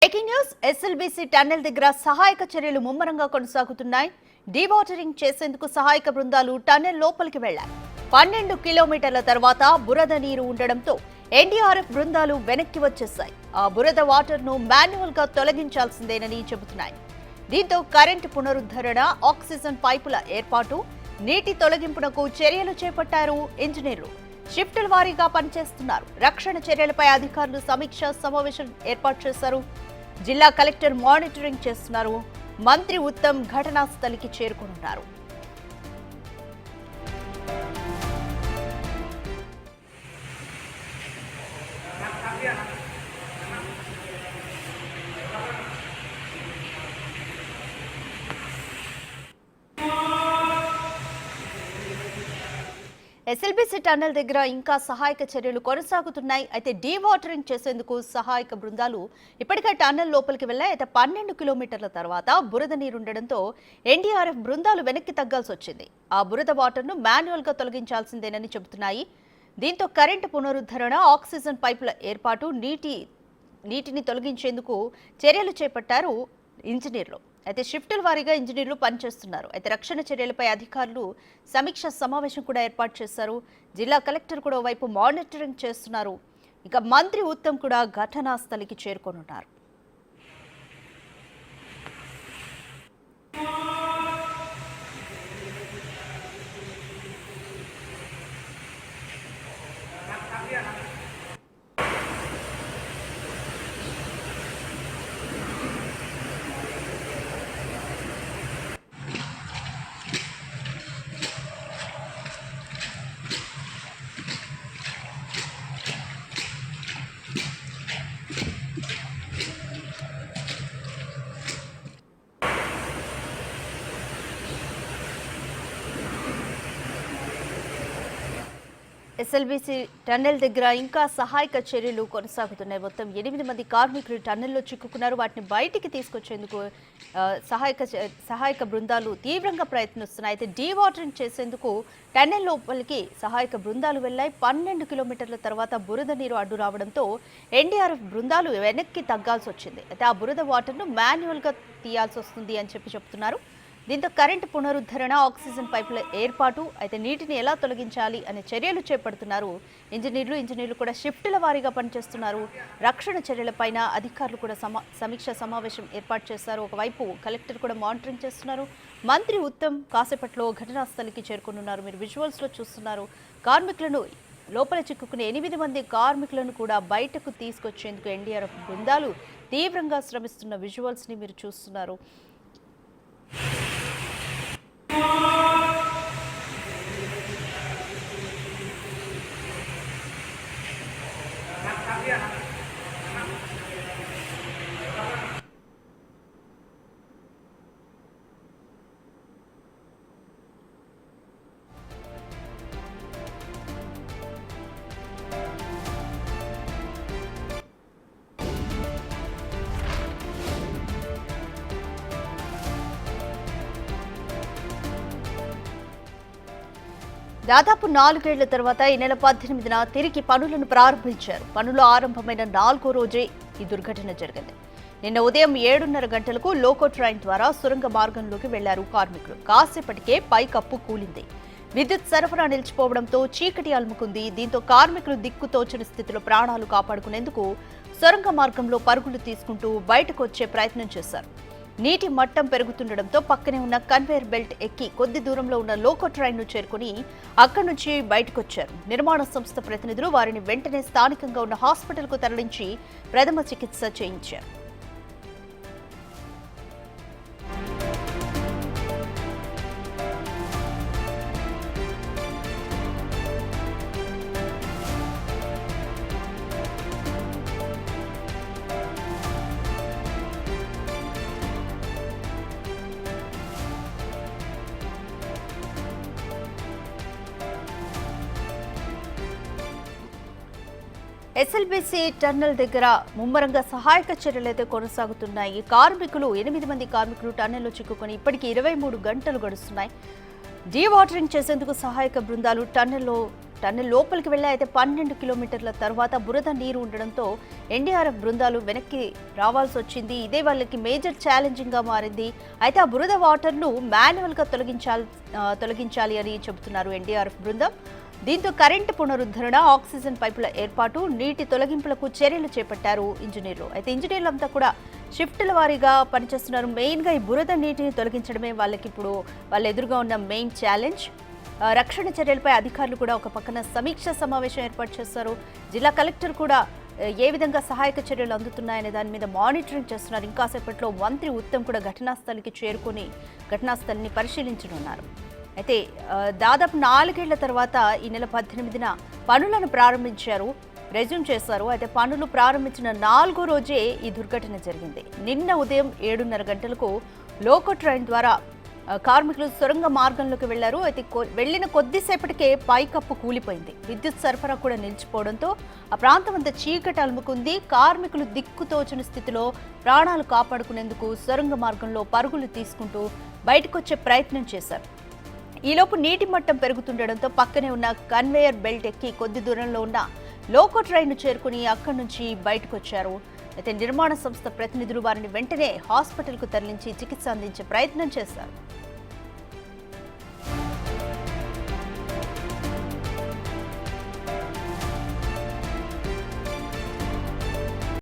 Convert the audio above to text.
Breaking news SLBC tunnel దగ్గర సహాయక చర్యలు ముమ్మరంగా కొనసాగుతున్నాయి. డీవాటరింగ్ చేసేందుకు సహాయక బృందాలు టన్నెల్ లోపలికి వెళ్లాయి. 12 కిలోమీటర్ల తర్వాత బురద నీరు ఉండడంతో ఎన్డీఆర్ఎఫ్ బృందాలు వెనక్కి వచ్చేశాయి. ఆ బురద వాటర్ ను మాన్యువల్ గా తొలగించాల్సిందేనని చెబుతున్నాయి. దీంతో కరెంటు పునరుద్ధరణ, ఆక్సిజన్ పైపుల ఏర్పాటు, నీటి తొలగింపునకు చర్యలు చేపట్టారు ఇంజనీర్లు. షిఫ్టుల వారీగా పనిచేస్తున్నారు. రక్షణ చర్యలపై అధికారులు సమీక్ష సమావేశం ఏర్పాటు చేశారు. జిల్లా కలెక్టర్ మానిటరింగ్ చేస్తున్నారు. మంత్రి ఉత్తమ్ ఘటనా స్థలికి చేరుకున్నారు. ఎస్ఎల్బీసీ టన్నెల్ దగ్గర ఇంకా సహాయక చర్యలు కొనసాగుతున్నాయి. అయితే డీవాటరింగ్ చేసేందుకు సహాయక బృందాలు ఇప్పటికే టన్నెల్ లోపలికి వెళ్లాయి. అయితే 12 కిలోమీటర్ల తర్వాత బురద నీరుండడంతో ఎన్డీఆర్ఎఫ్ బృందాలు వెనక్కి తగ్గాల్సి వచ్చింది. ఆ బురద వాటర్ను మాన్యువల్ గా తొలగించాల్సిందేనని చెబుతున్నాయి. దీంతో కరెంటు పునరుద్ధరణ, ఆక్సిజన్ పైపుల ఏర్పాటు, నీటిని తొలగించేందుకు చర్యలు చేపట్టారు ఇంజనీర్లు. అయితే షిఫ్టుల వారీగా ఇంజనీర్లు పనిచేస్తున్నారు. అయితే రక్షణ చర్యలపై అధికారులు సమీక్ష సమావేశం కూడా ఏర్పాటు చేశారు. జిల్లా కలెక్టర్ కూడా వైపు మానిటరింగ్ చేస్తున్నారు. ఇక మంత్రి ఉత్తమ్ కూడా ఘటనా స్థలికి చేరుకోనున్నారు. ఎస్ఎల్బీసీ టన్నెల్ దగ్గర ఇంకా సహాయక చర్యలు కొనసాగుతున్నాయి. మొత్తం 8 మంది కార్మికులు టన్నెల్లో చిక్కుకున్నారు. వాటిని బయటికి తీసుకొచ్చేందుకు సహాయక బృందాలు తీవ్రంగా ప్రయత్నిస్తున్నాయి. అయితే డీవాటరింగ్ చేసేందుకు టన్నెల్ లోపలికి సహాయక బృందాలు వెళ్లాయి. 12 కిలోమీటర్ల తర్వాత బురద నీరు అడ్డు రావడంతో ఎన్డీఆర్ఎఫ్ బృందాలు వెనక్కి తగ్గాల్సి వచ్చింది. అయితే ఆ బురద వాటర్ను మాన్యువల్ గా తీయాల్సి వస్తుంది అని చెప్తున్నారు. దీంతో కరెంటు పునరుద్ధరణ, ఆక్సిజన్ పైపుల ఏర్పాటు, అయితే నీటిని ఎలా తొలగించాలి అనే చర్యలు చేపడుతున్నారు ఇంజనీర్లు కూడా షిఫ్టుల వారీగా పనిచేస్తున్నారు. రక్షణ చర్యలపైన అధికారులు కూడా సమీక్ష సమావేశం ఏర్పాటు చేశారు. ఒకవైపు కలెక్టర్ కూడా మానిటరింగ్ చేస్తున్నారు. మంత్రి ఉత్తమ్ కాసేపట్లో ఘటనా స్థలికి చేరుకున్నారు. మీరు విజువల్స్ లో చూస్తున్నారు. కార్మికులను లోపల చిక్కుకునే 8 మంది కార్మికులను కూడా బయటకు తీసుకొచ్చేందుకు ఎన్డీఆర్ఎఫ్ బృందాలు తీవ్రంగా శ్రమిస్తున్న విజువల్స్ ని మీరు చూస్తున్నారు. దాదాపు 4 ఏళ్ల తర్వాత ఈ నెల 18న తిరిగి పనులను ప్రారంభించారు. పనులు ఆరంభమైన 4వ రోజే ఈ దుర్ఘటన జరిగింది. నిన్న ఉదయం 7:30 గంటలకు లోకో ట్రైన్ ద్వారా సొరంగ మార్గంలోకి వెళ్లారు కార్మికులు. కాసేపటికే పైకప్పు కూలింది. విద్యుత్ సరఫరా నిలిచిపోవడంతో చీకటి అలుముకుంది. దీంతో కార్మికులు దిక్కుతోచని స్థితిలో ప్రాణాలు కాపాడుకునేందుకు సొరంగ మార్గంలో పరుగులు తీసుకుంటూ బయటకు వచ్చే ప్రయత్నం చేశారు. నీటి మట్టం పెరుగుతుండటంతో పక్కనే ఉన్న కన్వేయర్ బెల్ట్ ఎక్కి కొద్ది దూరంలో ఉన్న లోకో ట్రైన్ ను చేరుకుని అక్కడి నుంచి బయటకొచ్చారు. నిర్మాణ సంస్థ ప్రతినిధులు వారిని వెంటనే స్థానికంగా ఉన్న హాస్పిటల్ కు తరలించి ప్రథమ చికిత్స చేయించారు. ఎస్ఎల్బీసీ టన్నెల్ దగ్గర ముమ్మరంగా సహాయక చర్యలైతే కొనసాగుతున్నాయి. కార్మికులు 8 మంది కార్మికులు టన్నెల్లో చిక్కుకొని ఇప్పటికీ 23 గంటలు గడుస్తున్నాయి. డీవాటరింగ్ చేసేందుకు సహాయక బృందాలు టన్నెల్లో టన్నెల్ లోపలికి వెళ్ళి అయితే 12 కిలోమీటర్ల తర్వాత బురద నీరు ఉండడంతో ఎన్డీఆర్ఎఫ్ బృందాలు వెనక్కి రావాల్సి వచ్చింది. ఇదే వాళ్ళకి మేజర్ ఛాలెంజింగ్గా మారింది. అయితే ఆ బురద వాటర్ను మాన్యువల్గా తొలగించాలి అని చెబుతున్నారు ఎన్డీఆర్ఎఫ్ బృందం. దీంతో కరెంటు పునరుద్ధరణ, ఆక్సిజన్ పైపుల ఏర్పాటు, నీటి తొలగింపులకు చర్యలు చేపట్టారు ఇంజనీర్లు. అయితే ఇంజనీర్లంతా కూడా షిఫ్టుల వారీగా పనిచేస్తున్నారు. మెయిన్గా ఈ బురద నీటిని తొలగించడమే వాళ్ళకి ఇప్పుడు వాళ్ళ ఎదురుగా ఉన్న మెయిన్ ఛాలెంజ్. రక్షణ చర్యలపై అధికారులు కూడా ఒక పక్కన సమీక్ష సమావేశం ఏర్పాటు చేస్తారు. జిల్లా కలెక్టర్ కూడా ఏ విధంగా సహాయక చర్యలు అందుతున్నాయనే దాని మీద మానిటరింగ్ చేస్తున్నారు. ఇంకాసేపట్లో మంత్రి ఉత్తమ్ కూడా ఘటనా స్థలికి చేరుకుని ఘటనా స్థలిని పరిశీలించనున్నారు. అయితే దాదాపు 4 ఏళ్ల తర్వాత ఈ నెల 18న పనులను ప్రారంభించారు, రెజ్యూమ్ చేశారు. అయితే పనులు ప్రారంభించిన 4వ రోజే ఈ దుర్ఘటన జరిగింది. నిన్న ఉదయం 7:30 గంటలకు లోకో ట్రైన్ ద్వారా కార్మికులు సొరంగ మార్గంలోకి వెళ్లారు. అయితే వెళ్లిన కొద్దిసేపటికే పైకప్పు కూలిపోయింది. విద్యుత్ సరఫరా కూడా నిలిచిపోవడంతో ఆ ప్రాంతం అంతా చీకటి అలుముకుంది. కార్మికులు దిక్కుతోచని స్థితిలో ప్రాణాలు కాపాడుకునేందుకు సొరంగ మార్గంలో పరుగులు తీసుకుంటూ బయటకొచ్చే ప్రయత్నం చేశారు. ఈలోపు నీటి మట్టం పెరుగుతుండడంతో పక్కనే ఉన్న కన్వేయర్ బెల్ట్ ఎక్కి కొద్ది దూరంలో ఉన్న లోకో ట్రైన్ చేరుకుని అక్కడి నుంచి బయటకు వచ్చారు. అయితే నిర్మాణ సంస్థ ప్రతినిధులు వారిని వెంటనే హాస్పిటల్కు తరలించి చికిత్స అందించే ప్రయత్నం చేశారు.